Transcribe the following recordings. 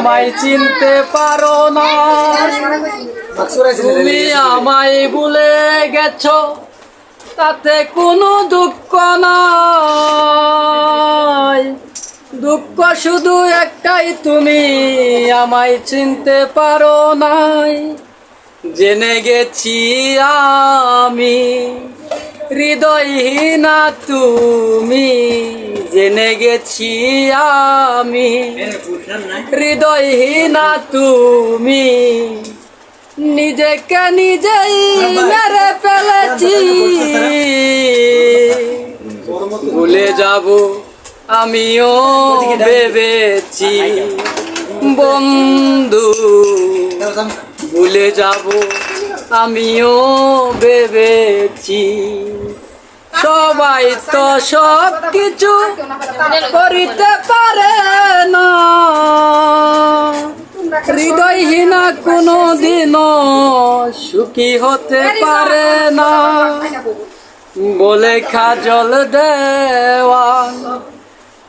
আমায় চিনতে পারো না, তুমি আমায় ভুলে গেছো, তাতে কোনো দুঃখ নাই। দুঃখ শুধু একটাই, তুমি আমায় চিনতে পারো নাই। জেনে গেছি আমি হৃদয়হীনা তুমি, জেনে গেছি আমি হৃদয়হীনা তুমি। নিজেকে নিজেই মেরে ফেলেছি, ভুলে যাব আমিও ভেবেছি বন্ধু, ভুলে যাব আমিও ভেবেছি। সবাই তো সব কিছু করিতে পারে না, হৃদয়হীনা কোনো দিনও সুখী হতে পারে না। বলে কাজল দেওয়ান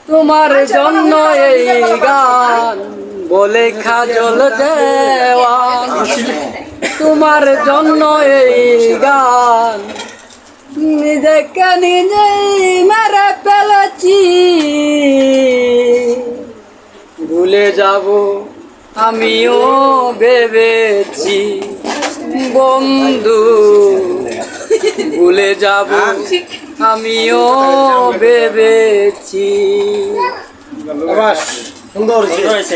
তোমার জন্য এই গান, বলে কাজল দেওয়ান তোমার জন্য এই গান। নিজেকে নিজেই মেরে ফেলেছি, ভুলে যাব আমিও ভেবেছি বন্ধু, ভুলে যাব আমিও ভেবেছি। সুন্দর হয়েছে।